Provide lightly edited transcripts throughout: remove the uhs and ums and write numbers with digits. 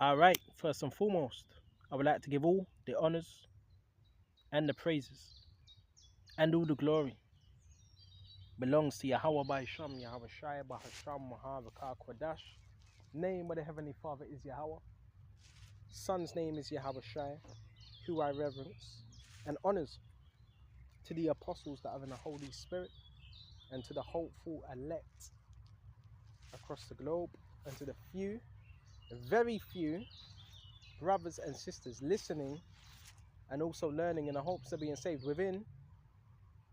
All right, first and foremost, I would like to give all the honors and the praises and all the glory belongs to YAHAWASHI, YAHAWASHI, Bahasham, Mahavaka, Kwadash. Name of the Heavenly Father is Yahweh. Son's name is YAHAWASHI, who I reverence, and honors to the apostles that are in the Holy Spirit, and to the hopeful elect across the globe, and to the few, very few brothers and sisters listening and also learning in the hopes of being saved within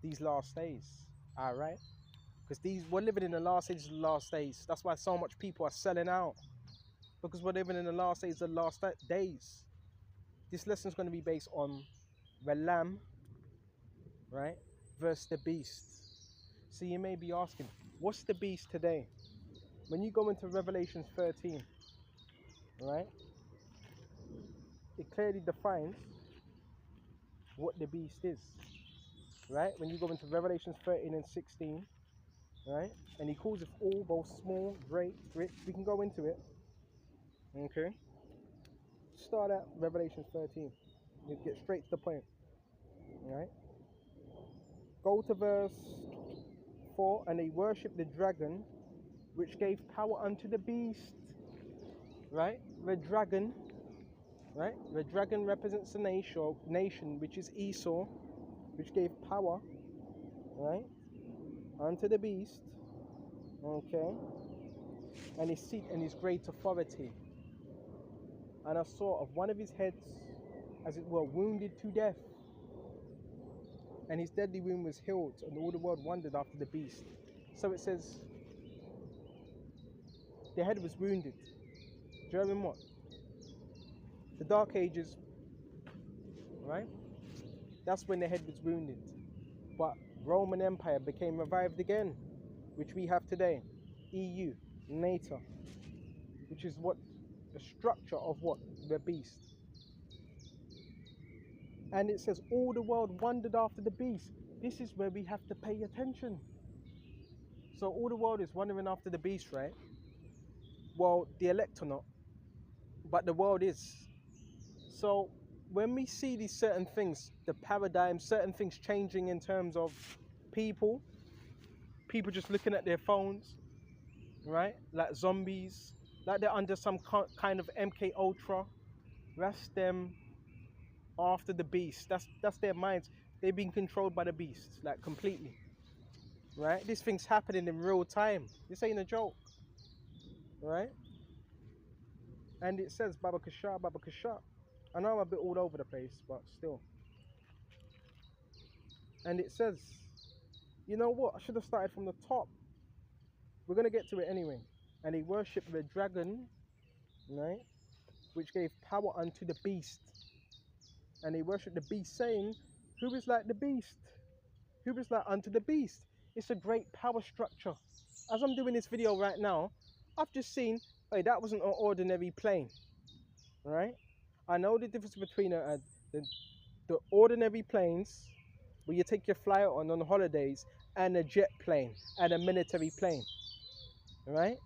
these last days. All right, because we're living in the last days of the last days. That's why so much people are selling out, because we're living in the last days of the last days. This lesson is going to be based on the lamb, right, versus the beast. So you may be asking, what's the beast today? When you go into Revelation 13, right, it clearly defines what the beast is, right? When you go into Revelation 13 and 16, right, and he calls it all, both small, great, rich. We can go into it, okay? Start at Revelation 13. You get straight to the point, right? Go to verse 4, and they worship the dragon, which gave power unto the beast, right? The dragon, right? The dragon represents the nation, which is Esau, which gave power, right, unto the beast, okay? And his seat and his great authority. And I saw of one of his heads, as it were, wounded to death. And his deadly wound was healed, and all the world wondered after the beast. So it says, the head was wounded. During what? The Dark Ages, right? That's when the head was wounded. But Roman Empire became revived again, which we have today. EU, NATO, which is what the structure of what? The beast. And it says all the world wondered after the beast. This is where we have to pay attention. So all the world is wondering after the beast, right? Well, the elect are not, but the world is. So when we see these certain things, the paradigm, certain things changing in terms of people just looking at their phones, right? Like zombies, like they're under some kind of MK Ultra. That's them after the beast. That's their minds. They're being controlled by the beast, like completely. Right? This thing's happening in real time. This ain't a joke. Right? And it says Baba Kasha, Baba Kasha. I know I'm a bit all over the place, but still. And it says, you know what? I should have started from the top. We're gonna get to it anyway. And they worship the dragon, right? Which gave power unto the beast. And they worship the beast, saying, who is like the beast? Who is like unto the beast? It's a great power structure. As I'm doing this video right now, I've just seen, hey, that wasn't an ordinary plane, right? I know the difference between the ordinary planes where you take your flyer on holidays and a jet plane and a military plane, right?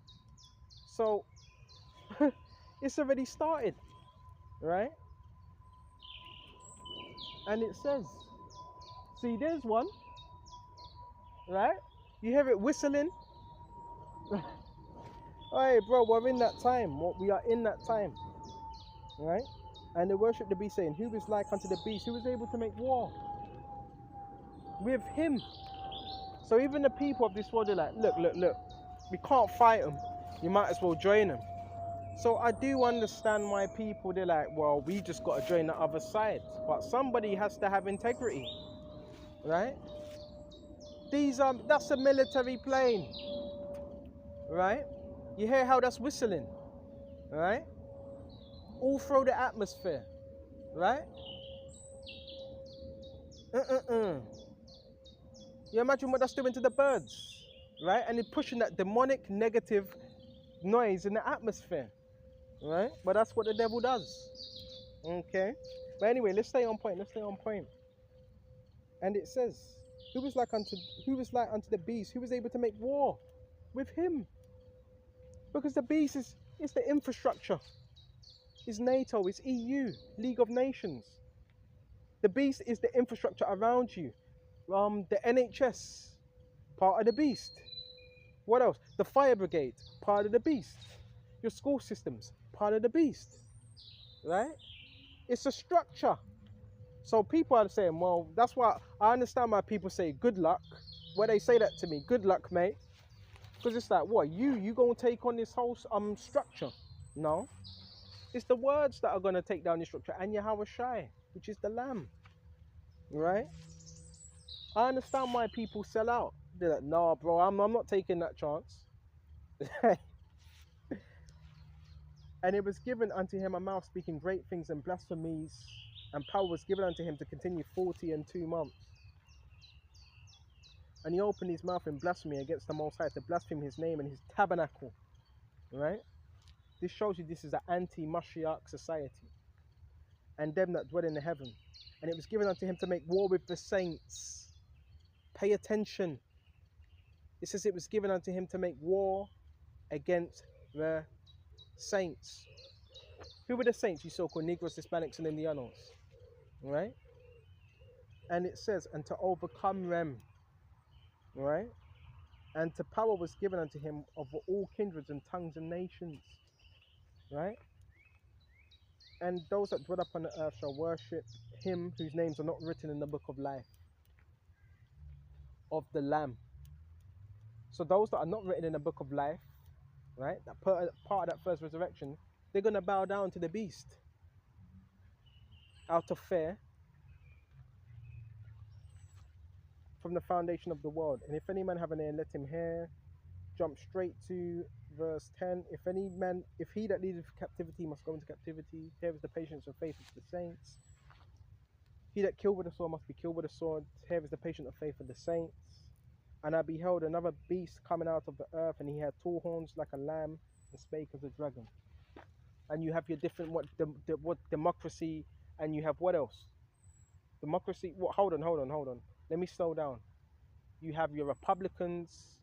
So it's already started, right? And it says, see, there's one, right? You hear it whistling. Hey, bro, we're in that time. We are in that time, right? And they worship the beast, saying, who is like unto the beast? Who is able to make war with him? So even the people of this world are like, look, we can't fight them. You might as well join them. So I do understand why people, they're like, well, we just got to join the other side. But somebody has to have integrity, right? That's a military plane, right? You hear how that's whistling, right? All through the atmosphere, right? You imagine what that's doing to the birds, right? And it's pushing that demonic negative noise in the atmosphere, right? But that's what the devil does, okay? But anyway, let's stay on point. And it says, who is like unto the beast? Who is able to make war with him? Because the beast is the infrastructure. It's NATO, it's EU, League of Nations. The beast is the infrastructure around you. The NHS, part of the beast. What else? The fire brigade, part of the beast. Your school systems, part of the beast. Right? It's a structure. So people are saying, well, that's why I understand why people say good luck. When they say that to me, good luck, mate. Because it's like, what, you gonna take on this whole structure? No. It's the words that are gonna take down the structure, and YAHAWASHI, which is the lamb. Right? I understand why people sell out. They're like, nah, bro, I'm not taking that chance. And it was given unto him a mouth speaking great things and blasphemies, and power was given unto him to continue 42 months. And he opened his mouth in blasphemy against the Most High, to blaspheme his name and his tabernacle. Right? This shows you this is an anti-Mashiach society, and them that dwell in the heaven. And it was given unto him to make war with the saints. Pay attention. It says it was given unto him to make war against the saints. Who were the saints? You so-called Negroes, Hispanics, and Indianos. Right? And it says, and to overcome them. Right? And to power was given unto him of all kindreds and tongues and nations. Right? And those that dwell upon the earth shall worship him whose names are not written in the book of life of the Lamb. So those that are not written in the book of life, right, that part of that first resurrection, they're going to bow down to the beast out of fear from the foundation of the world. And if any man have an ear, let him hear. Jump straight to verse 10. If he that leadeth captivity must go into captivity, here is the patience and faith of the saints. He that killed with a sword must be killed with a sword, here is the patience of faith of the saints. And I beheld another beast coming out of the earth, and he had two horns like a lamb, and spake as a dragon. And you have your different what democracy, and you have what else? Democracy. What? Hold on. Let me slow down. You have your Republicans,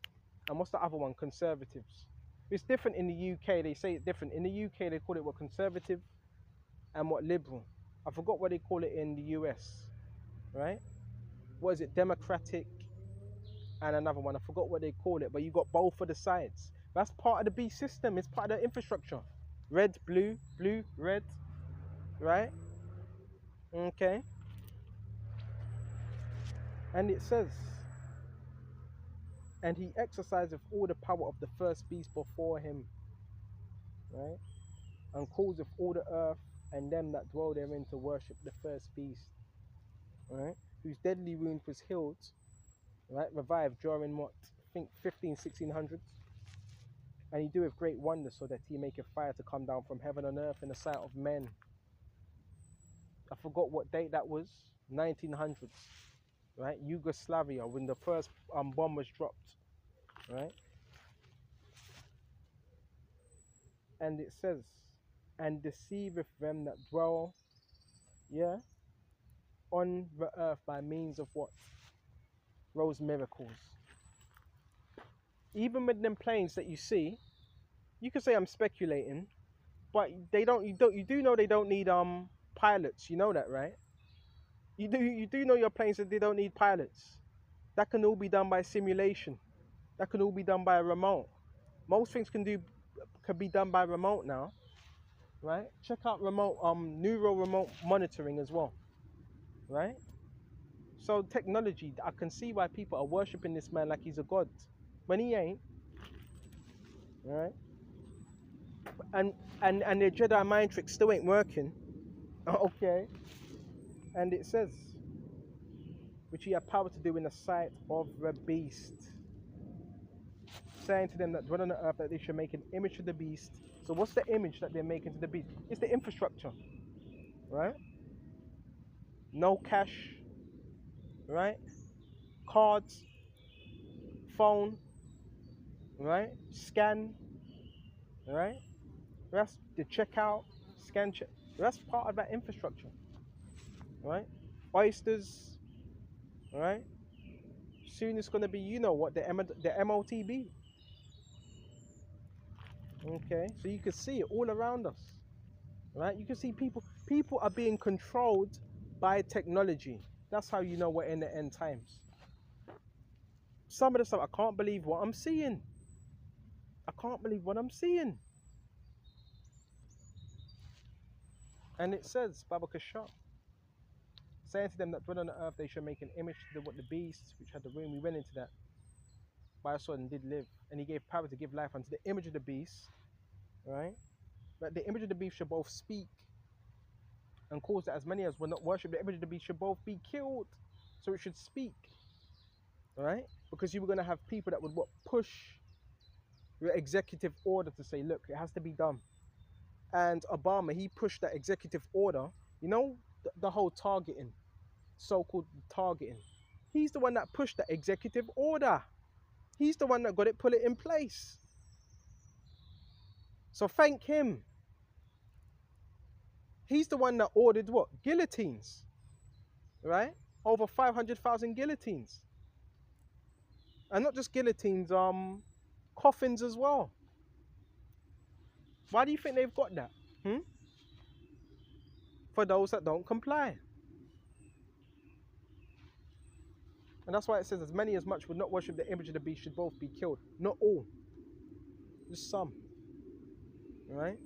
and what's the other one? Conservatives. It's different in the UK. They say it different. In the UK, they call it what conservative, and what liberal. I forgot what they call it in the US. Right? What is it? Democratic. And another one, I forgot what they call it, but you got both of the sides. That's part of the beast system. It's part of the infrastructure. Red, blue, red, right? Okay. And it says, and he exerciseth all the power of the first beast before him, right? And causeth all the earth and them that dwell therein to worship the first beast, right? Whose deadly wound was healed, right? Revived during what? I think 1600s. And he doeth great wonders, so that he maketh fire to come down from heaven and earth in the sight of men. I forgot what date that was. 1900s, right? Yugoslavia, when the first bomb was dropped, right? And it says, and deceiveth them that dwell, yeah, on the earth by means of what? Those miracles. Even with them planes that you see, you could say I'm speculating, but you do know they don't need pilots. You know that, right? You do know your planes that they don't need pilots. That can all be done by simulation. That can all be done by a remote. Most things can be done by remote now, right? Check out remote neural remote monitoring as well, right? So technology, I can see why people are worshiping this man like he's a god when he ain't, right? And their Jedi mind trick still ain't working. Okay. And it says, which he had power to do in the sight of the beast, saying to them that dwell on the earth that they should make an image of the beast. So what's the image that they're making to the beast? It's the infrastructure, right? No cash, right? Cards, phone, right? Scan, right? That's the checkout, scan check. That's part of that infrastructure, right? Oysters, right? Soon it's gonna be, you know what, the MOTB. Okay, so you can see it all around us, right? You can see people are being controlled by technology. That's how you know we're in the end times. Some of the stuff, I can't believe what I'm seeing. I can't believe what I'm seeing. And it says, Baba Kasha, saying to them that dwell on the earth, they shall make an image to the beasts which had the womb. We went into that. By a sword and did live. And he gave power to give life unto the image of the beast, right? But the image of the beast shall both speak and cause that as many as will not worship the image of the beast should both be killed. So it should speak, right? Because you were going to have people that would push your executive order to say, look, it has to be done. And Obama, he pushed that executive order, you know, the whole targeting, so-called targeting. He's the one that pushed that executive order. He's the one that got it, put it in place. So thank him. He's the one that ordered what? Guillotines, right? Over 500,000 guillotines. And not just guillotines, coffins as well. Why do you think they've got that? For those that don't comply. And that's why it says, as many as much would not worship the image of the beast should both be killed. Not all. Just some. Right?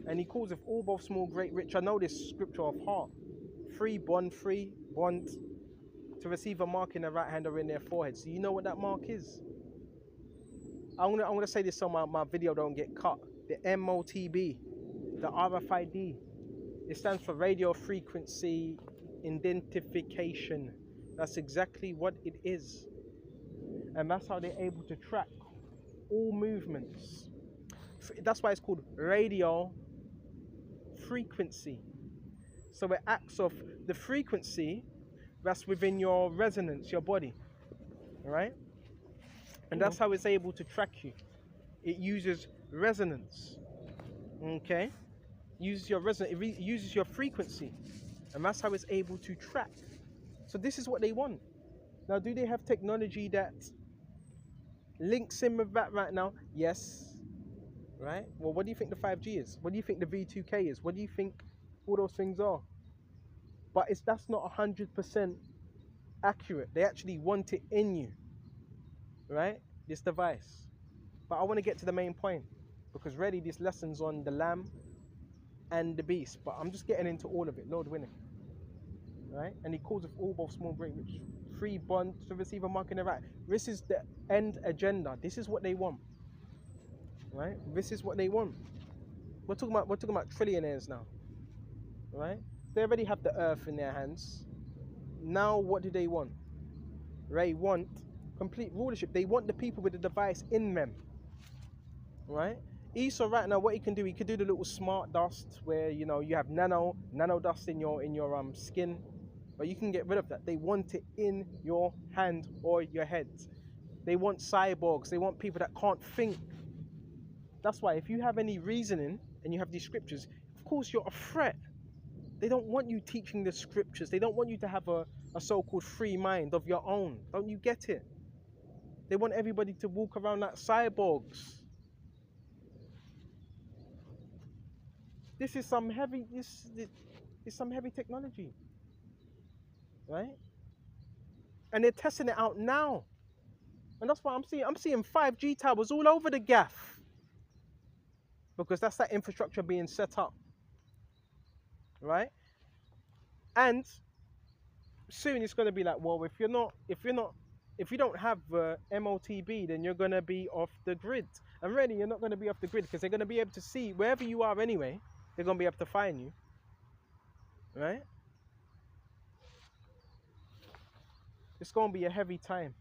And he calls if all, both small, great, rich. I know this scripture of heart. Free bond to receive a mark in their right hand or in their forehead. So you know what that mark is? I'm gonna say this so my video don't get cut. The MOTB, the RFID, it stands for radio frequency identification. That's exactly what it is. And that's how they're able to track all movements. That's why it's called radio frequency. So it acts off the frequency that's within your resonance, your body. Alright? And that's how it's able to track you. It uses resonance. Okay? Uses your resonance, it uses your frequency. And that's how it's able to track. So this is what they want. Now, do they have technology that links in with that right now? Yes. Right? Well, what do you think the 5G is? What do you think the V2K is? What do you think all those things are? But that's not 100% accurate. They actually want it in you. Right? This device. But I want to get to the main point. Because really this lesson's on the lamb and the beast. But I'm just getting into all of it. Lord willing. Right? And he calls of all, both small, great, rich, free bond to receive a mark in the right. This is the end agenda. This is what they want. Right? This is what they want. We're talking about trillionaires now. Right? They already have the earth in their hands. Now what do they want? They want complete rulership. They want the people with the device in them. Right? Esau right now, what he can do the little smart dust where you have nano dust in your skin, but you can get rid of that. They want it in your hand or your head. They want cyborgs. They want people that can't think. That's why if you have any reasoning and you have these scriptures, of course you're a threat. They don't want you teaching the scriptures. They don't want you to have a so-called free mind of your own. Don't you get it? They want everybody to walk around like cyborgs. This is some heavy. This is some heavy technology, right? And they're testing it out now, and that's why I'm seeing 5G towers all over the gaff, because that's that infrastructure being set up, right? And soon it's going to be like, well, if you don't have MOTB, then you're going to be off the grid. And really, you're not going to be off the grid because they're going to be able to see wherever you are anyway. They're going to be able to find you, right? It's going to be a heavy time.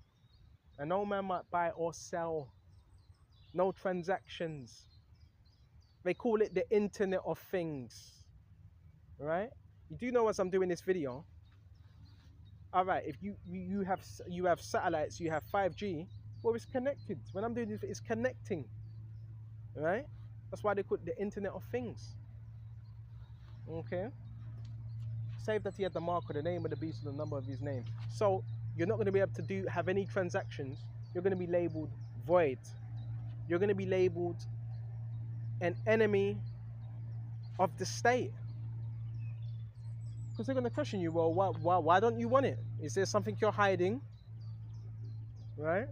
And no man might buy or sell. No transactions. They call it the Internet of Things, right? You do know as I'm doing this video, all right, if you have satellites, you have 5G, well, it's connected. When I'm doing this, it's connecting, right? That's why they call it the Internet of Things. Okay, save that he had the mark of the name of the beast and the number of his name. So you're not going to be able to have any transactions. You're going to be labeled void. You're going to be labeled an enemy of the state. Because they're going to question you, well, why don't you want it? Is there something you're hiding? Right?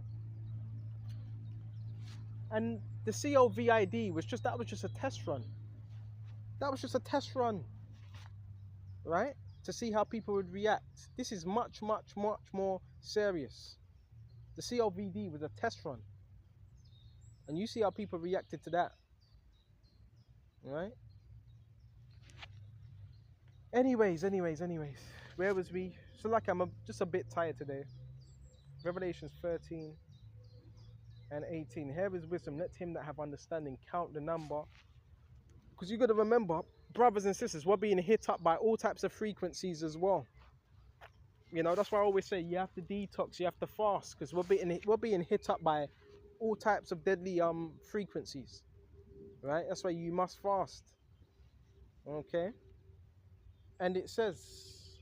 And the COVID was just, that was just a test run. That was just a test run, right? To see how people would react. This is much, much, much more serious. The COVID was a test run. And you see how people reacted to that, right? Anyways. Where was we? So like just a bit tired today. Revelations 13 and 18. Here is wisdom. Let him that have understanding count the number. Because you got to remember, brothers and sisters, we're being hit up by all types of frequencies as well. You know, that's why I always say you have to detox, you have to fast, because we're being hit up by all types of deadly frequencies. Right? That's why you must fast. Okay? And it says,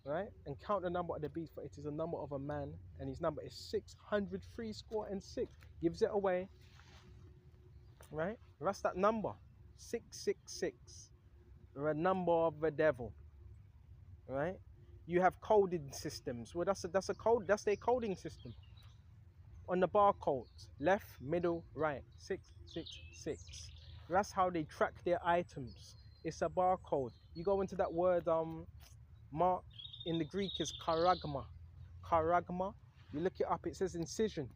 right? And count the number of the beast, for it is the number of a man, and his number is 666. Gives it away. Right? That's that number. 666. The number of the devil. Right? You have coding systems. Well, that's a code. That's their coding system. On the barcodes, left, middle, right, 666. That's how they track their items. It's a barcode. You go into that word, mark in the Greek is charagma. Charagma. You look it up. It says incision.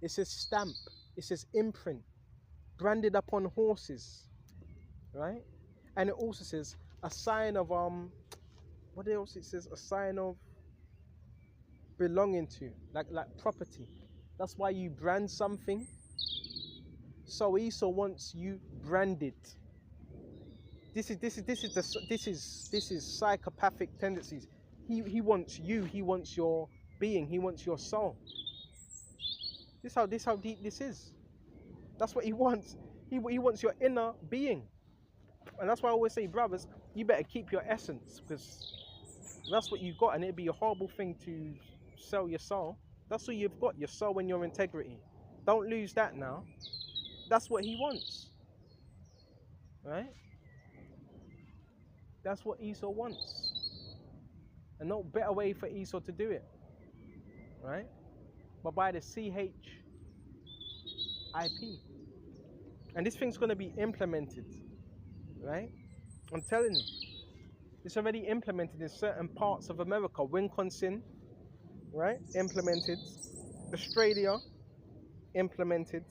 It says stamp. It says imprint. Branded upon horses, right? And it also says a sign of what else? It says a sign of belonging to, like property. That's why you brand something. So Esau wants you branded. This is psychopathic tendencies. He wants you. He wants your being. He wants your soul. This how deep this is. That's what he wants. He wants your inner being. And that's why I always say, brothers, you better keep your essence, because that's what you got, and it'd be a horrible thing to sell your soul. That's all you've got, your soul and your integrity. Don't lose that now. That's what he wants. Right? That's what Esau wants. And no better way for Esau to do it. Right? But by the CHIP. And this thing's going to be implemented. Right? I'm telling you. It's already implemented in certain parts of America. Wisconsin, right? Implemented. Australia, implemented.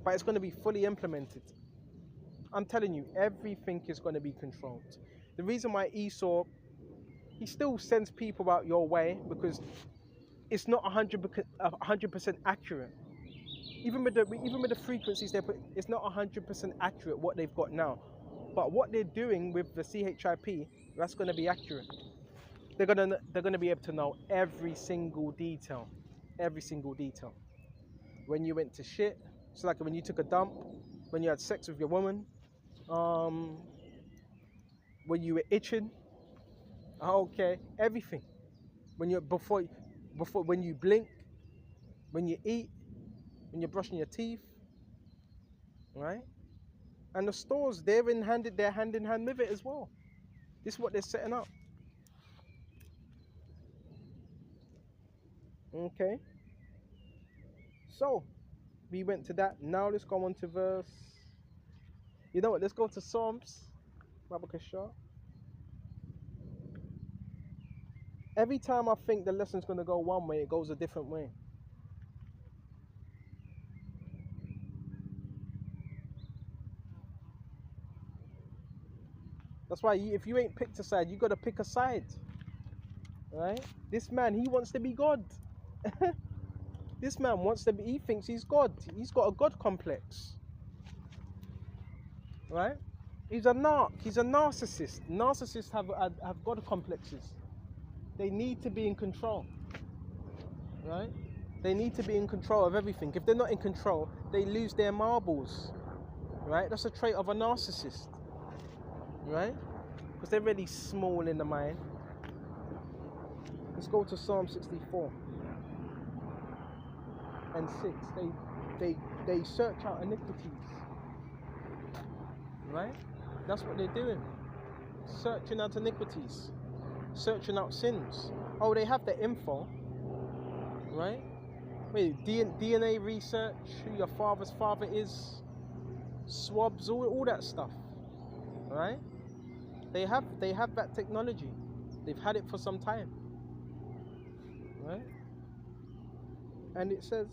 But it's going to be fully implemented. I'm telling you, everything is going to be controlled. The reason why Esau, he still sends people out your way, because it's not 100% accurate. Even with the frequencies they put, it's not 100% accurate what they've got now. But what they're doing with the CHIP, that's going to be accurate. They're gonna be able to know every single detail. Every single detail. When you went to shit, so like when you took a dump, when you had sex with your woman, when you were itching, okay, everything. When you before when you blink, when you eat, when you're brushing your teeth, right? And the stores, they're hand in hand with it as well. This is what they're setting up. Okay. So we went to that. Now let's go on to verse. You know what? Let's go to Psalms. Babakasha. Every time I think the lesson's going to go one way, it goes a different way. That's why if you ain't picked a side, you got to pick a side. Right? This man, he wants to be God. This man wants to be, he thinks he's God. He's got a God complex. Right? He's a narc. He's a narcissist. Narcissists have God complexes. They need to be in control. Right? They need to be in control of everything. If they're not in control, they lose their marbles. Right? That's a trait of a narcissist. Right? Because they're really small in the mind. Let's go to Psalm 64 and 6. They search out iniquities. right? That's what they're doing. Searching out iniquities, searching out sins. Oh, they have the info, right? Wait, DNA research, who your father's father is, swabs, all that stuff, right? They have that technology. They've had it for some time, right? And it says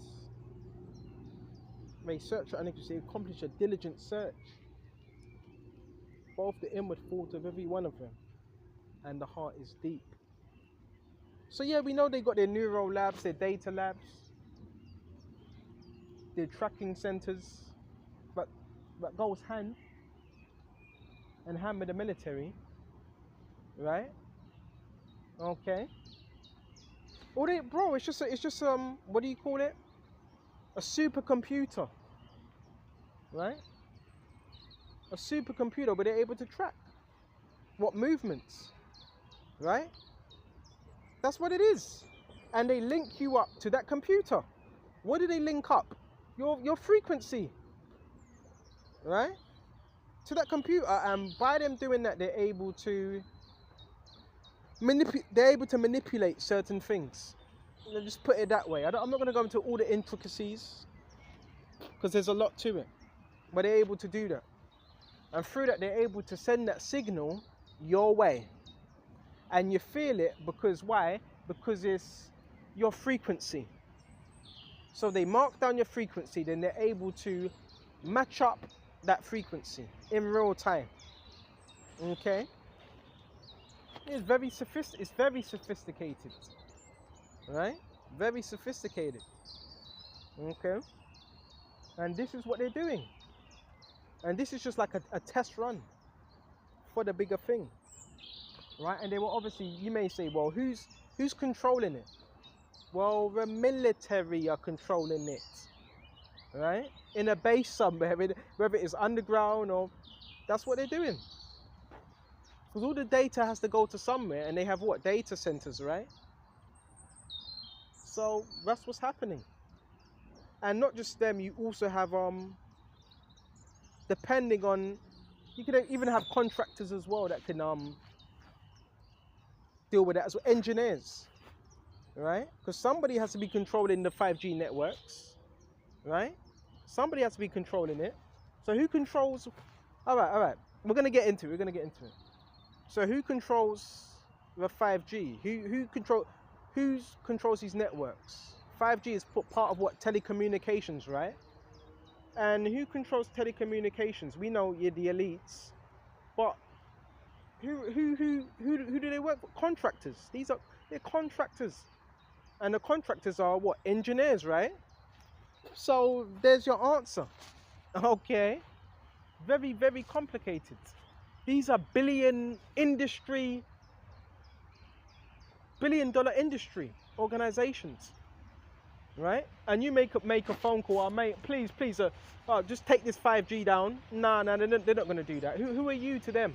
they search out iniquity, accomplish a diligent search, both the inward thought of every one of them, and the heart is deep. So yeah, we know they got their neural labs, their data labs, their tracking centers, but that goes hand in hand with the military, right? Okay. All they, bro, it's just what do you call it? A supercomputer, right? A supercomputer, but they're able to track what movements, right? That's what it is. And they link you up to that computer. What do they link up? Your frequency, right? To that computer, and by them doing that, they're able to manipulate certain things. Let's just put it that way. I'm not going to go into all the intricacies because there's a lot to it, but they're able to do that, and through that they're able to send that signal your way, and you feel it because why? Because it's your frequency. So they mark down your frequency, then they're able to match up that frequency in real time. Okay, it's very sophisticated, right? Very sophisticated. Okay, and this is what they're doing, and this is just like a test run for the bigger thing, right? And they will obviously, you may say, well, who's controlling it? Well, the military are controlling it, right? In a base somewhere, whether it is underground or, that's what they're doing. Because all the data has to go to somewhere, and they have what? Data centers, right? So that's what's happening. And not just them, you also have, depending on, you can even have contractors as well that can deal with that as well, engineers, right? Because somebody has to be controlling the 5G networks, right? Somebody has to be controlling it. So who controls? All right. We're gonna get into it. So who controls the 5G? Who controls these networks? 5G is part of what? Telecommunications, right? And who controls telecommunications? We know you're the elites, but who do they work for? Contractors. They're contractors, and the contractors are what? Engineers, right? So there's your answer. Okay, very, very complicated. These are billion-dollar industry organizations, right? And you make a phone call, mate, please, just take this 5G down. Nah, they're not going to do that. Who are you to them?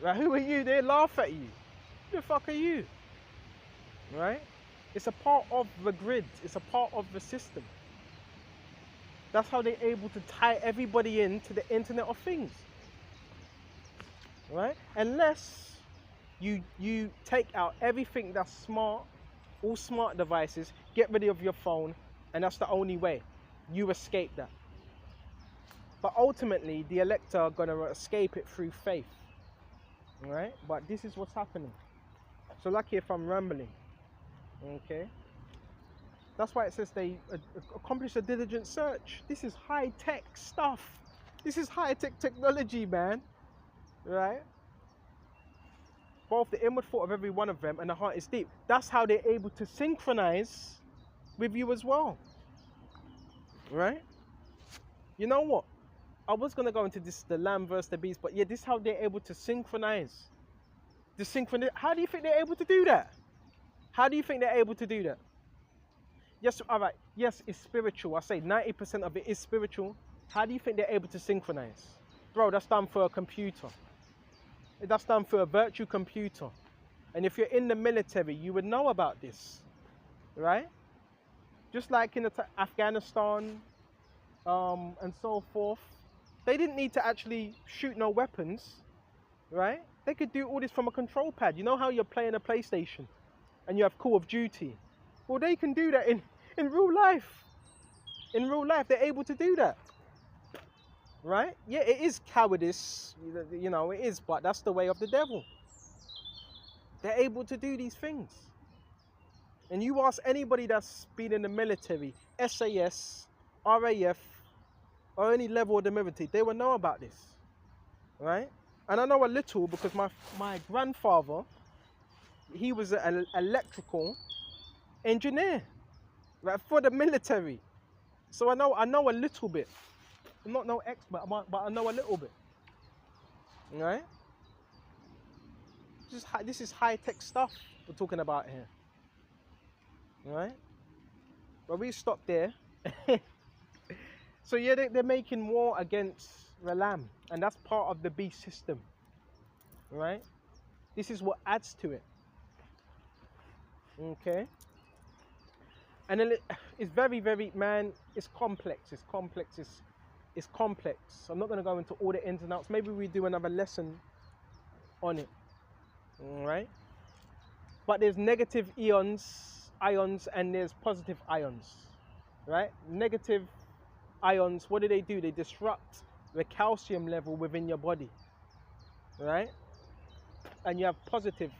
Right? Who are you? They laugh at you. Who the fuck are you? Right? It's a part of the grid. It's a part of the system. That's how they're able to tie everybody into the Internet of Things. Right? Unless you take out everything that's smart, all smart devices, get rid of your phone, and that's the only way you escape that. But ultimately, the elect are going to escape it through faith. Right? But this is what's happening. So lucky if I'm rambling. Okay? That's why it says they accomplish a diligent search. This is high-tech stuff. This is high-tech technology, man. Right? Both the inward thought of every one of them and the heart is deep. That's how they're able to synchronize with you as well. Right? You know what? I was going to go into this, the lamb versus the beast, but yeah, this is how they're able to synchronize. How do you think they're able to do that? How do you think they're able to do that? Yes, all right. Yes, it's spiritual. I say 90% of it is spiritual. How do you think they're able to synchronize? Bro, that's done for a computer. That's done for a virtual computer. And if you're in the military, you would know about this, right? Just like in Afghanistan and so forth, They didn't need to actually shoot no weapons, right? They could do all this from a control pad. You know how you're playing a PlayStation and you have Call of Duty? Well, they can do that in real life. In real life, they're able to do that, right? Yeah, it is cowardice, you know, it is, but that's the way of the devil. They're able to do these things. And you ask anybody that's been in the military, SAS, RAF, or any level of the military, they will know about this, right? And I know a little because my grandfather, he was an electrical engineer, right, for the military. So I know a little bit. I'm not no expert, but I know a little bit, right? This is high-tech stuff we're talking about here, right? But we stop there. So yeah, they're making war against the lamb, and that's part of the beast system, right? This is what adds to it, okay? And then it's very, very, man, it's complex. It's complex. It's complex. I'm not going to go into all the ins and outs. Maybe we do another lesson on it, all right? But there's negative ions, and there's positive ions, right? Negative ions, what do? They disrupt the calcium level within your body, right? And you have positive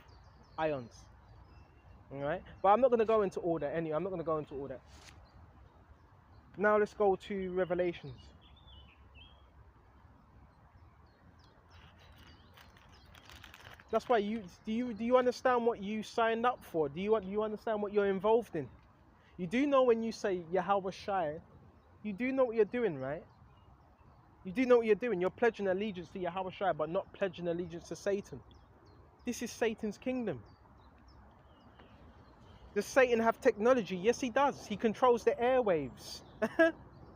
ions, all right? But I'm not going to go into all that anyway. I'm not going to go into all that. Now let's go to Revelations. That's why do you understand what you signed up for? Do you understand what you're involved in? You do know when you say YAHAWASHI, you do know what you're doing, right? You do know what you're doing. You're pledging allegiance to YAHAWASHI, but not pledging allegiance to Satan. This is Satan's kingdom. Does Satan have technology? Yes, he does. He controls the airwaves.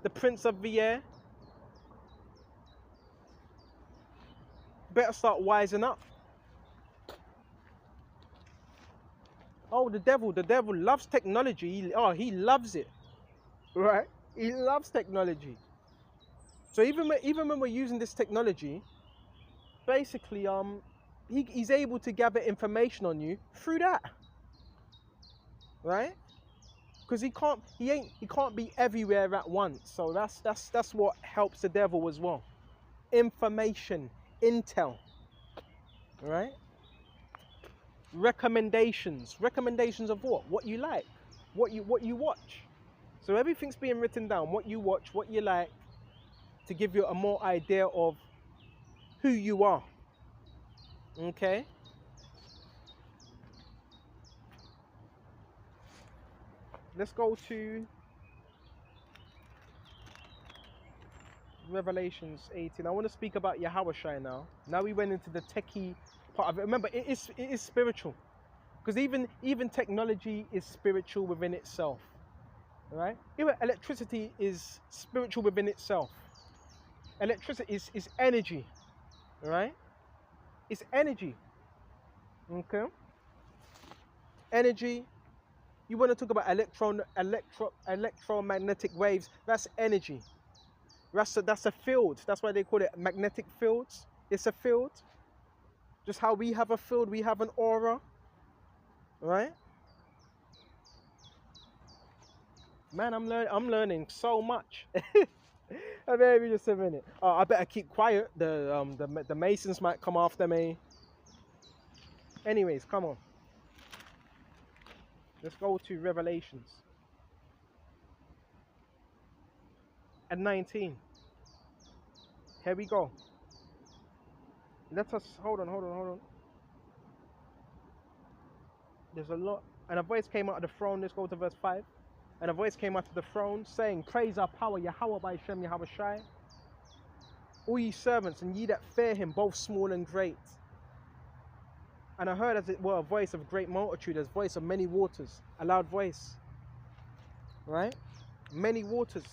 The prince of the air. Better start wising up. Oh, the devil loves technology. He loves it, right? He loves technology. So even when we're using this technology, basically, he's able to gather information on you through that, right? Because he can't be everywhere at once. So that's what helps the devil as well. Information, intel, right? Recommendations of what you like, what you watch. So everything's being written down, what you watch, what you like, to give you a more idea of who you are, okay? Let's go to Revelations 18. I want to speak about YAHAWASHI now. Now we went into the techie part of it. Remember, it is spiritual, because even technology is spiritual within itself, right? Even electricity is spiritual within itself. Electricity is energy, right? It's energy, okay? Energy. You want to talk about electromagnetic waves? That's energy. That's a field. That's why they call it magnetic fields. It's a field. Just how we have a field, we have an aura, right? Man, I'm learning so much. Maybe just a minute. Oh, I better keep quiet. The Masons might come after me. Anyways, come on. Let's go to Revelations. At 19. Here we go. Let us hold on. There's a lot. And a voice came out of the throne. Let's go to verse 5. And a voice came out of the throne, saying, Praise our power, Yahweh by Shem YAHAWASHI. All ye servants, and ye that fear him, both small and great. And I heard, as it were, a voice of great multitude, as voice of many waters, a loud voice, right? Many waters.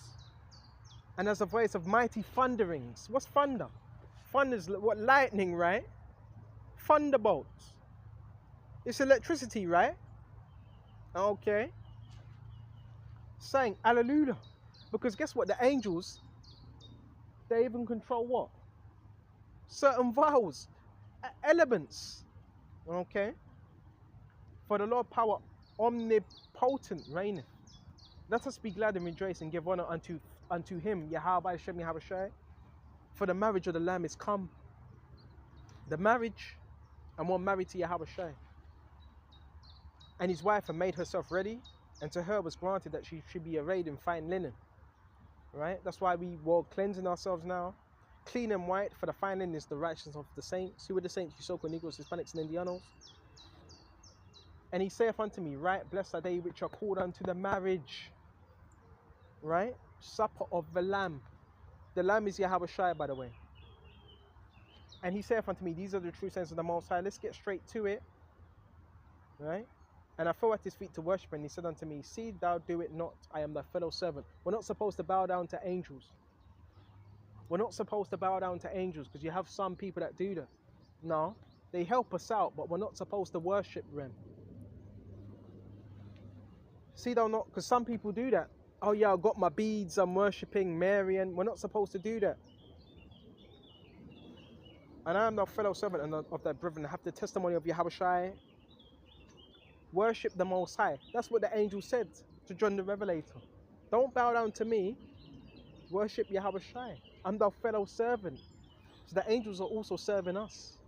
And as a voice of mighty thunderings. What's thunder? Thunder's what? Lightning, right? Thunderbolts. It's electricity, right? Okay. Saying hallelujah. Because guess what? The angels They even control what? Certain vowels, elements. Okay? For the Lord power omnipotent reigneth. Let us be glad and rejoice and give honor unto him, YAHAWASHI, for the marriage of the Lamb is come. The marriage, and one married to YAHAWASHI. And his wife had made herself ready, and to her was granted that she should be arrayed in fine linen. Right? That's why we were cleansing ourselves now. Clean and white, for the fine linen is the righteousness of the saints. Who are the saints? You so-called Negroes, Hispanics, and Indianos. And he saith unto me, right, blessed are they which are called unto the marriage. Right? Supper of the Lamb. The Lamb is YAHAWASHI, by the way. And he saith unto me, these are the true saints of the Most High. Let's get straight to it. Right? And I fell at his feet to worship, and he said unto me, see thou do it not, I am thy fellow servant. We're not supposed to bow down to angels. We're not supposed to bow down to angels, because you have some people that do that. No, they help us out, but we're not supposed to worship them. See thou not, because some people do that. Oh yeah, I've got my beads, I'm worshipping Mary, and we're not supposed to do that. And I am thy fellow servant of thy brethren, have the testimony of YAHAWASHI. Worship the Most High. That's what the angel said to John the Revelator. Don't bow down to me. Worship YAHAWASHI. I'm thy fellow servant. So the angels are also serving us.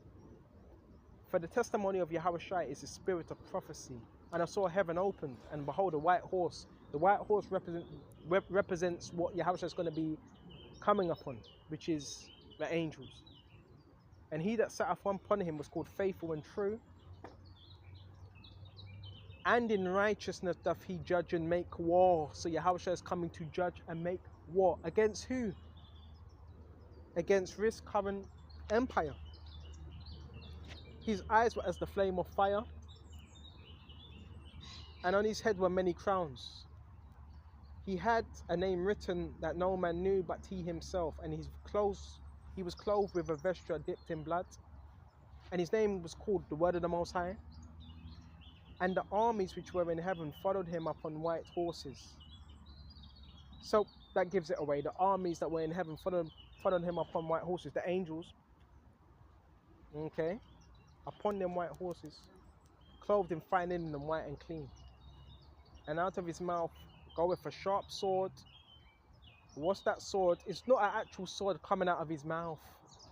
For the testimony of YAHAWASHI is the spirit of prophecy. And I saw heaven opened, and behold, a white horse. The white horse represents what YAHAWASHI is going to be coming upon, which is the angels. And he that sat upon him was called faithful and true. And in righteousness doth he judge and make war. So YAHAWASHI is coming to judge and make war. Against who? Against this current empire. His eyes were as the flame of fire, and on his head were many crowns. He had a name written that no man knew but he himself, and he was clothed with a vesture dipped in blood, and his name was called the Word of the Most High. And the armies which were in heaven followed him upon white horses. So that gives it away. The armies that were in heaven followed him upon white horses. The angels, okay, upon them white horses, clothed in fine linen and white and clean. And out of his mouth goeth a sharp sword. What's that sword? It's not an actual sword coming out of his mouth.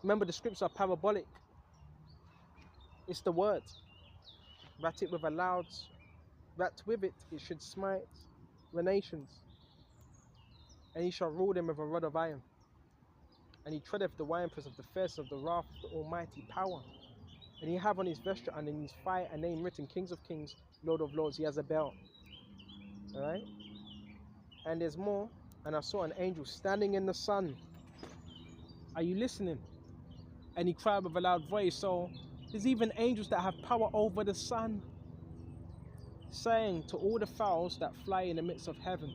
Remember, the scriptures are parabolic. It's the word. That with it should smite the nations. And he shall rule them with a rod of iron. And he treadeth the winepress of the fierce of the wrath of the almighty power. And he have on his vesture and in his thigh a name written, Kings of Kings, Lord of Lords. He has a belt. Alright? And there's more. And I saw an angel standing in the sun. Are you listening? And he cried with a loud voice. So there's even angels that have power over the sun, saying to all the fowls that fly in the midst of heaven,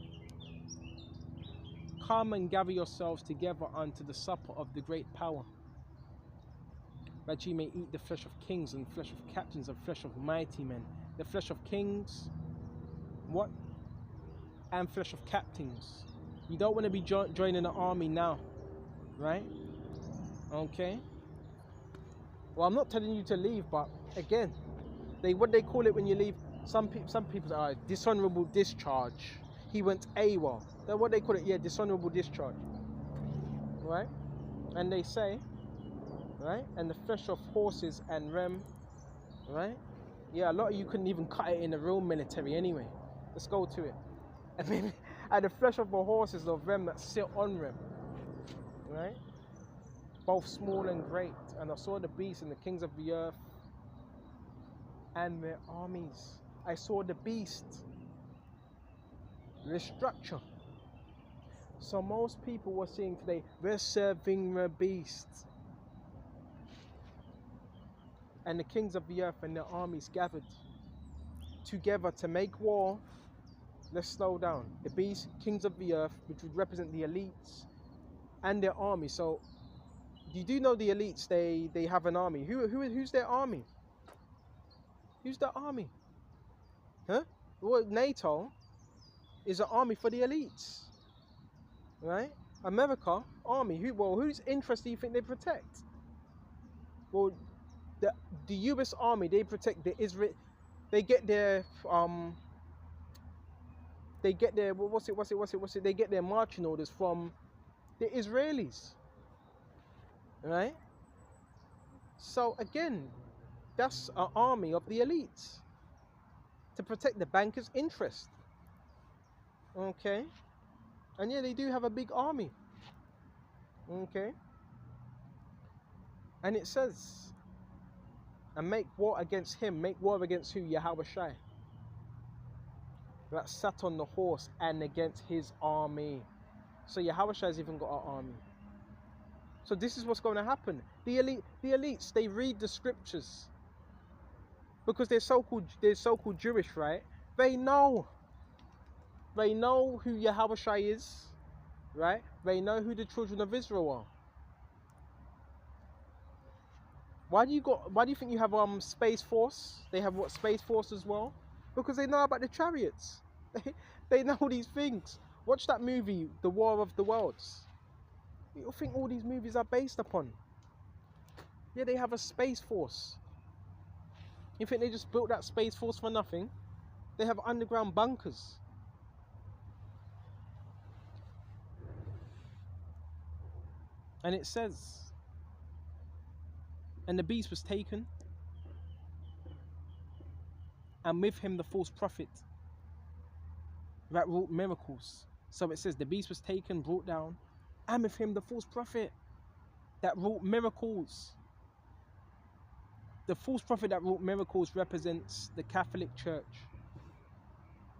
come and gather yourselves together unto the supper of the great power, that ye may eat the flesh of kings and flesh of captains and flesh of mighty men. The flesh of kings, what? And flesh of captains. You don't want to be joining the army now, right? Okay. Well, I'm not telling you to leave, but again, what they call it when you leave. Some people are dishonorable discharge. He went AWOL. That's what they call it. Yeah, dishonorable discharge. Right? And they say, right? And the flesh of horses and rem. Right? Yeah, a lot of you couldn't even cut it in the real military anyway. Let's go to it. And the flesh of the horses of them that sit on them. Right? Both small and great. And I saw the beasts and the kings of the earth and their armies. I saw the beast, the structure. So most people were seeing today, we're serving the beast. And the kings of the earth and their armies gathered together to make war. Let's slow down. The beast, kings of the earth, which would represent the elites and their army. So you do know the elites, they have an army. Who's their army? Who's the army? Huh? Well, NATO is an army for the elites, right? America army. Whose interest do you think they protect? Well, the the U.S. Army, they protect the Israel. They get their They get their marching orders from the Israelis, right? So again, that's an army of the elites to protect the bankers' interest. Okay, and yeah, they do have a big army. Okay, and it says, and make war against him. Make war against who? YAHAWASHI. That sat on the horse, and against his army. So YAHAWASHI has even got an army. So this is what's going to happen. The elites, they read the scriptures because they're so-called Jewish, right? They know who YAHAWASHI is, right? They know who the children of Israel are. Why do you think you have Space Force? They have what, Space Force as well? Because they know about the chariots. They know these things. Watch that movie, The War of the Worlds. You think all these movies are based upon? Yeah, they have a Space Force. You think they just built that Space Force for nothing? They have underground bunkers. And it says, and the beast was taken, and with him the false prophet that wrought miracles. So it says the beast was taken, brought down, and with him the false prophet that wrought miracles. The false prophet that wrought miracles represents the Catholic Church,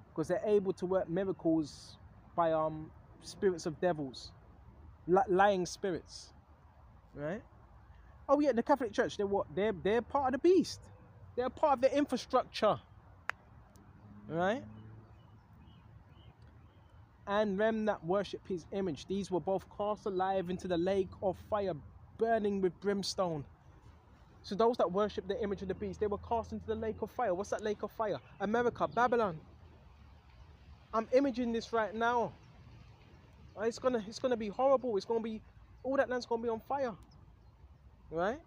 because they're able to work miracles by spirits of devils, lying spirits, right? Oh yeah, the Catholic Church, they're what? They're part of the beast. They're part of the infrastructure, right? And them that worship his image, these were both cast alive into the lake of fire, burning with brimstone. So those that worship the image of the beast, they were cast into the lake of fire. What's that lake of fire? America, Babylon. I'm imaging this right now. It's gonna be horrible. It's gonna be, all that land's gonna be on fire, right?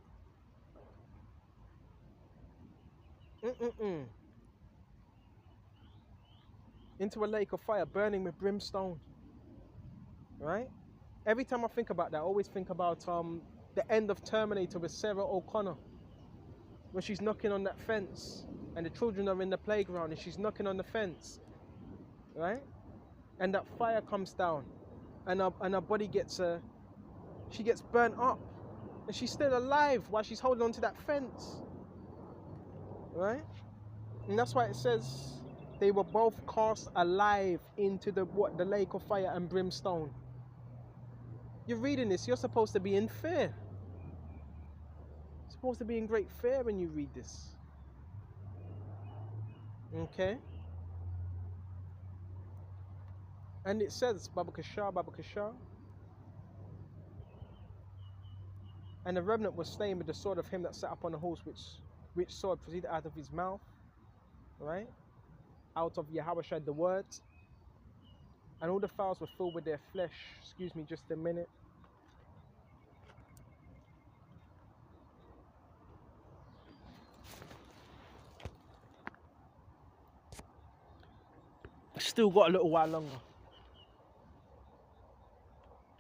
Into a lake of fire, burning with brimstone, right? Every time I think about that, I always think about the end of Terminator with Sarah O'Connor, when she's knocking on that fence, and the children are in the playground, and she's knocking on the fence, right? And that fire comes down, and her body gets she gets burnt up, and she's still alive while she's holding on to that fence, right? And that's why it says they were both cast alive into the lake of fire and brimstone. You're reading this, you're supposed to be in fear. You're supposed to be in great fear when you read this. Okay? And it says, Babakasha, Babakasha. And the remnant was slain with the sword of him that sat upon the horse, which sword proceeded out of his mouth, right? Out of YAHAWASHI the word. And all the fowls were filled with their flesh. Excuse me just a minute. Still got a little while longer.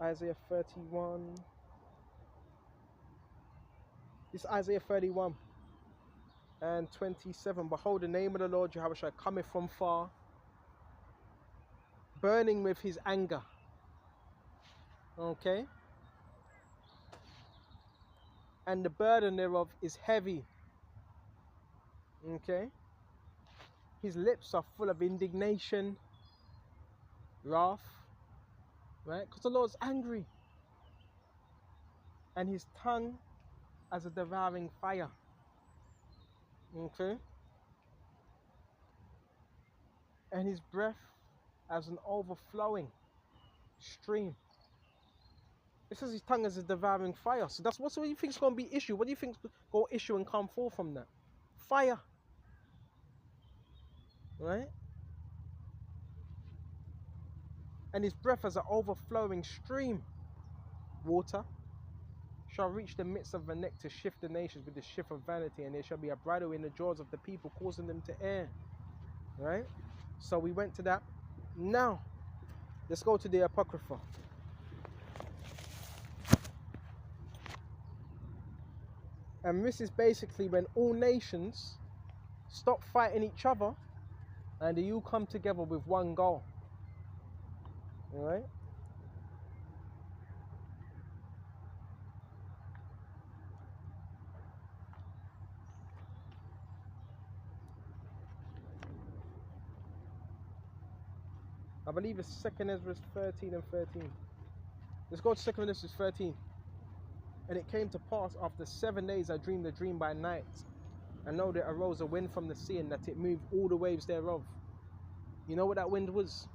Isaiah 31. This is Isaiah 31 and 27. Behold, the name of the Lord YAHAWASHI cometh from far, burning with his anger. Okay? And the burden thereof is heavy. Okay? His lips are full of indignation, wrath, right? Because the Lord's angry. And his tongue as a devouring fire. Okay? And his breath as an overflowing stream. It says his tongue as a devouring fire. So that's what do you think is going to be issue? What do you think is going to issue and come forth from that? Fire. Right? and his breath as an overflowing stream. Water shall reach the midst of the neck to shift the nations with the shift of vanity, and there shall be a bridle in the jaws of the people, causing them to err. Right? So we went to that. Now, let's go to the Apocrypha. And this is basically when all nations stop fighting each other and they all come together with one goal. Alright? I believe it's 2nd Ezra 13 and 13. Let's go to 2nd Ezra 13. And it came to pass after 7 days I dreamed a dream by night. And lo, there arose a wind from the sea, and that it moved all the waves thereof. You know what that wind was?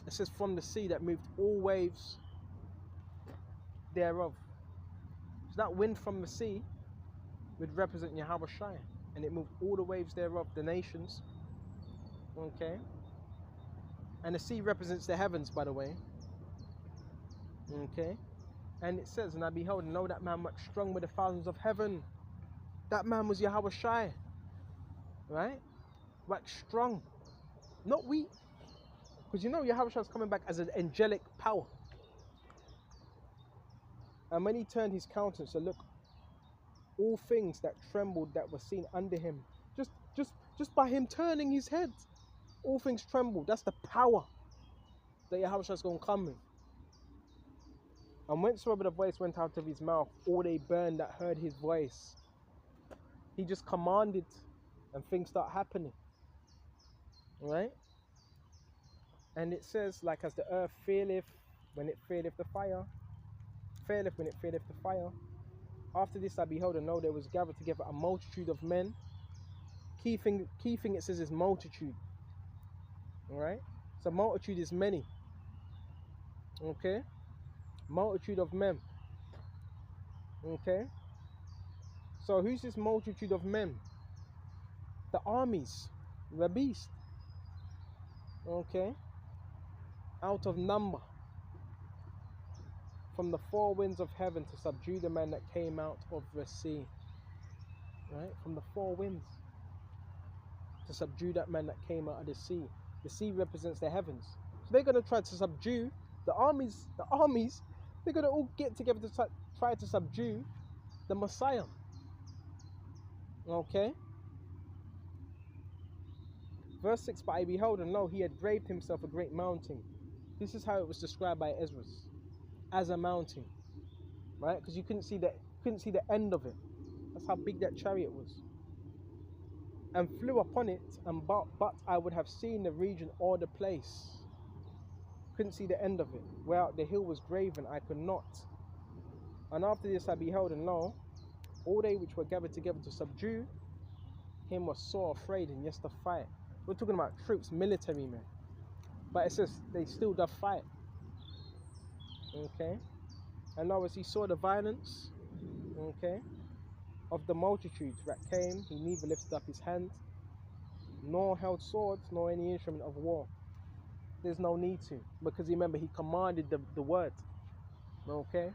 It says from the sea that moved all waves thereof. So that wind from the sea would represent YAHAWASHI, and it moved all the waves thereof, the nations. Okay? And the sea represents the heavens, by the way. Okay? And it says, and I behold, and lo, that man much strong with the thousands of heaven. That man was YAHAWASHI. Right? Wax strong. Not weak. Because you know YAHAWASHI is coming back as an angelic power. And when he turned his countenance to look, all things that trembled that were seen under him, just by him turning his head, all things trembled. That's the power that YAHAWASHI is going to come with. And whensoever the voice went out of his mouth, all they burned that heard his voice. He just commanded, and things start happening. Right? And it says, like as the earth faileth when it faileth the fire, faileth when it faileth the fire. After this I behold, and lo, there was gathered together a multitude of men. Key thing it says is multitude. Alright? So multitude is many. Okay? Multitude of men. Okay? So who's this multitude of men? The armies. The beast. Okay? Out of number. From the four winds of heaven to subdue the man that came out of the sea. Right? From the four winds. To subdue that man that came out of the sea. The sea represents the heavens. So they're going to try to subdue the armies. The armies, they're going to all get together to try to subdue the Messiah. Okay? Verse 6, but I beheld, and lo, he had braved himself a great mountain. This is how it was described by Ezra. As a mountain. Right? Because you couldn't see the end of it. That's how big that chariot was. And flew upon it, and but I would have seen the region or the place. Couldn't see the end of it. Whereout the hill was graven, I could not. And after this I beheld, and lo, all they which were gathered together to subdue him were sore afraid, and yes, to fight. We're talking about troops, military men. But it says they still doth fight. Okay? And now as he saw the violence, okay, of the multitudes that came, he neither lifted up his hand, nor held swords, nor any instrument of war. There's no need to, because remember, he commanded the word. Okay?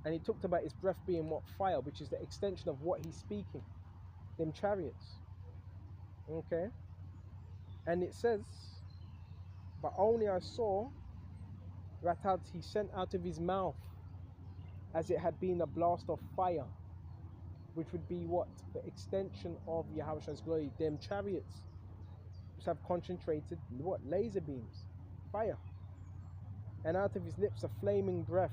And he talked about his breath being what? Fire, which is the extension of what he's speaking. Them chariots. Okay? And it says, but only I saw that out he sent out of his mouth, as it had been a blast of fire, which would be what? The extension of YAHAWASHI's glory. Them chariots, which have concentrated, what? Laser beams. Fire. And out of his lips a flaming breath.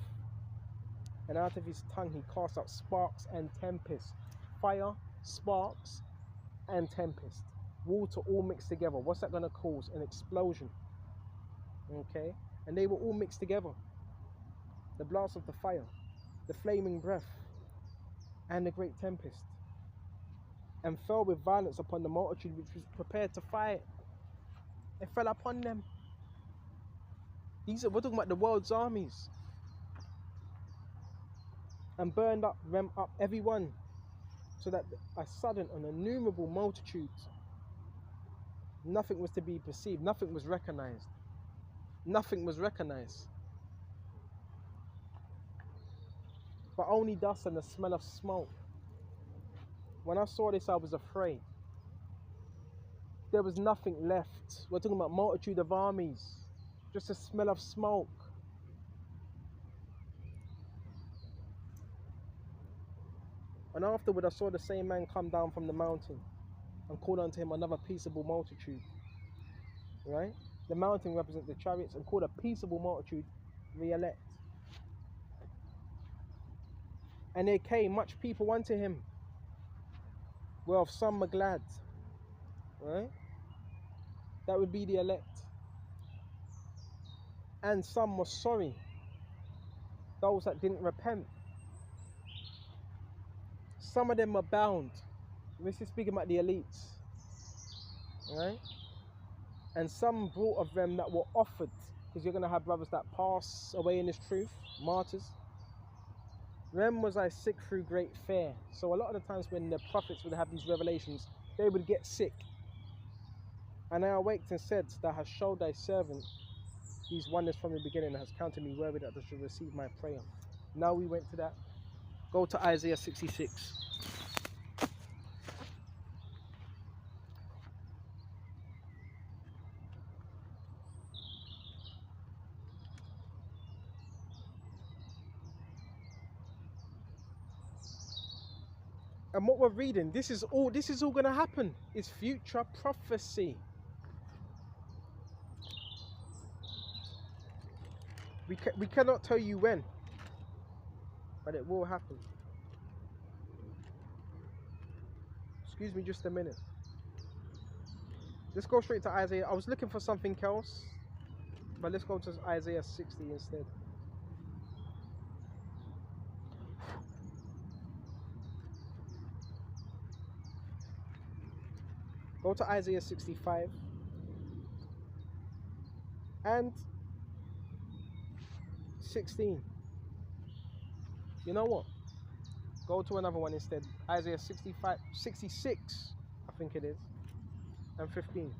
And out of his tongue he cast out sparks and tempest. Fire, sparks, and tempest. Water all mixed together. What's that going to cause? An explosion. Okay? And they were all mixed together. The blast of the fire, the flaming breath, and the great tempest. And fell with violence upon the multitude which was prepared to fight. It fell upon them. We're talking about the world's armies. And burned up, rem up every one, so that a sudden and innumerable multitude, nothing was to be perceived, nothing was recognized. Nothing was recognized, but only dust and the smell of smoke. When I saw this, I was afraid. There was nothing left. We're talking about multitude of armies, just a smell of smoke. And afterward, I saw the same man come down from the mountain and called unto him another peaceable multitude. Right? The mountain represents the chariots, and called a peaceable multitude the elect. And there came much people unto him, whereof some were glad. Right? That would be the elect. And some were sorry, those that didn't repent. Some of them were bound. This is speaking about the elites. Right? And some brought of them that were offered, because you're going to have brothers that pass away in this truth, martyrs. Them was I sick through great fear. So a lot of the times when the prophets would have these revelations, they would get sick. And I awaked and said, Thou hast showed thy servant these wonders from the beginning, and hast counted me worthy that I should receive my prayer. Now we went to that. Go to Isaiah 66. And what we're reading, this is all going to happen. It's future prophecy. We cannot tell you when, but it will happen. Excuse me just a minute. Let's go straight to Isaiah. I was looking for something else, but let's go to Isaiah 60 instead. Go to Isaiah 65 and 16. You know what? Go to another one instead. Isaiah 65, 66, I think it is, and 15.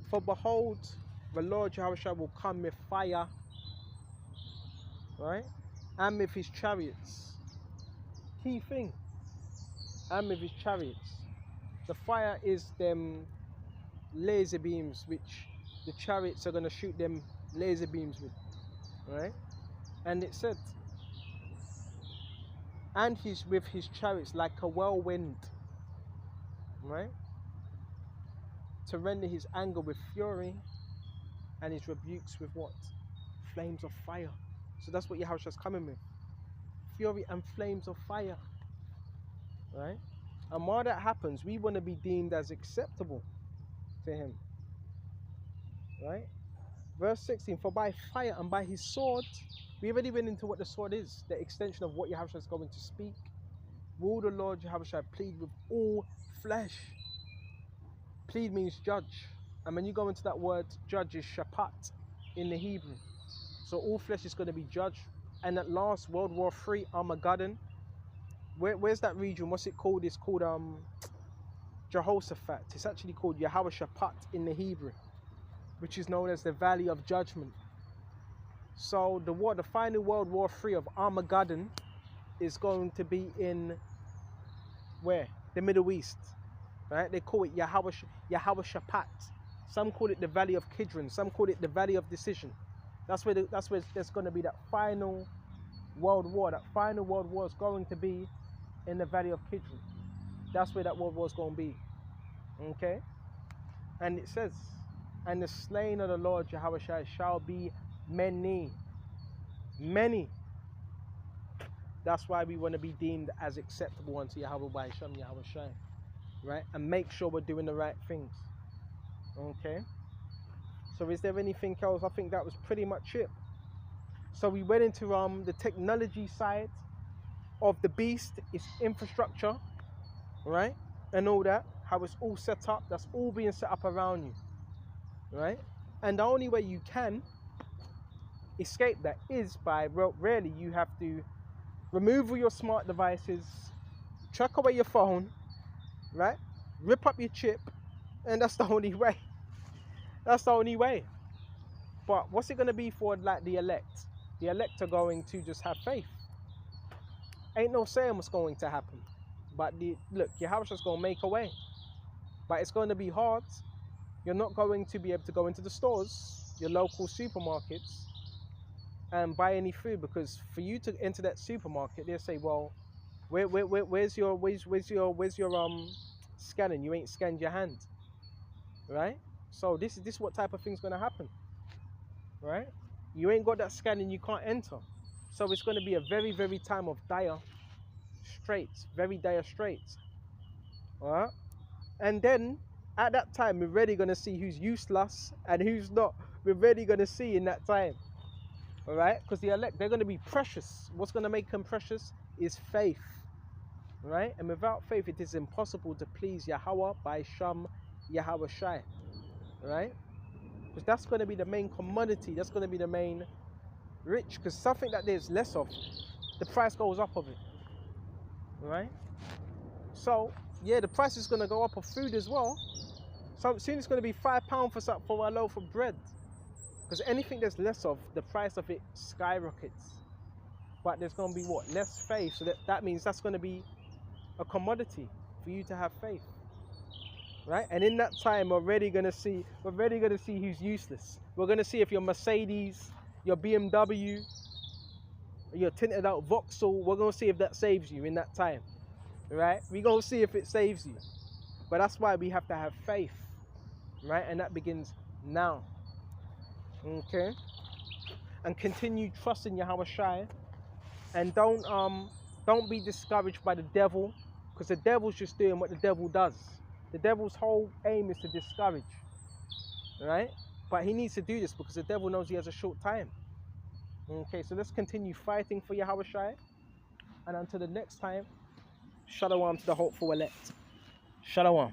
For behold, the Lord YAHAWASHI will come with fire, right? And with his chariots. Key thing. And with his chariots. The fire is them laser beams, which the chariots are going to shoot them laser beams with, right? And it said, and he's with his chariots like a whirlwind, right? To render his anger with fury, and his rebukes with what? Flames of fire. So that's what YAHAWASHI's coming with. Fury and flames of fire, right? And while that happens, we want to be deemed as acceptable to him, right? Verse 16, for by fire and by his sword, we already went into what the sword is, the extension of what YAHAWASHI is going to speak. Will the Lord YAHAWASHI plead with all flesh? Plead means judge. And when you go into that word, judge is shapat in the Hebrew. So all flesh is going to be judged. And at last, World War III, Armageddon. Where's that region? What's it called? It's called Jehoshaphat. It's actually called YAHAWASHI in the Hebrew, which is known as the Valley of Judgment. So the final World War III of Armageddon is going to be in where? The Middle East. Right? They call it YAHAWASHI. Some call it the Valley of Kidron. Some call it the Valley of Decision. That's where there's going to be that final world war. That final world war is going to be in the Valley of Kidron. That's where that world war is going to be. Okay? And it says, and the slain of the Lord YAHAWASHI shall be many. Many. That's why we want to be deemed as acceptable unto Yahweh by Hashem YAHAWASHI. Right? And make sure we're doing the right things. Okay? So is there anything else? I think that was pretty much it. So we went into the technology side of the beast, its infrastructure, right? And all that, how it's all set up. That's all being set up around you, right? And the only way you can escape that is by, well, really, you have to remove all your smart devices, chuck away your phone, right? Rip up your chip, And that's the only way. That's the only way. But what's it going to be for like the elect? The elect are going to just have faith. Ain't no saying what's going to happen. But look, Yahawashi's going to make a way. But it's going to be hard. You're not going to be able to go into the stores, your local supermarkets, and buy any food, because for you to enter that supermarket, they'll say, well, where's your scanning? You ain't scanned your hand, right? So this is what type of thing's going to happen, right? You ain't got that scanning, you can't enter. So it's going to be a very, very time of dire straits, very dire straits, all right? And then at that time, we're really going to see who's useless and who's not. We're really going to see in that time, all right? Because the elect, they're going to be precious. What's going to make them precious is faith, right? And without faith, it is impossible to please Yahweh by Sham YAHAWASHI, right? Because that's going to be the main commodity. That's going to be the main rich. Because something that there's less of, the price goes up of it, right? So yeah, the price is going to go up of food as well. So soon it's going to be £5 for a loaf of bread. Because anything there's less of, the price of it skyrockets. But there's going to be what? Less faith. So that means that's going to be a commodity for you to have faith, right? And in that time, we're already going to see who's useless. We're going to see if your Mercedes, your BMW, your tinted out Vauxhall, we're going to see if that saves you in that time, right? We're going to see if it saves you. But that's why we have to have faith, right? And that begins now, okay? And continue trusting Yahawashi, and don't be discouraged by the devil, because the devil's just doing what the devil does. The devil's whole aim is to discourage, right? But he needs to do this because the devil knows he has a short time. Okay, so let's continue fighting for Yahawashi, and until the next time, Shalom to the hopeful elect. Shalom.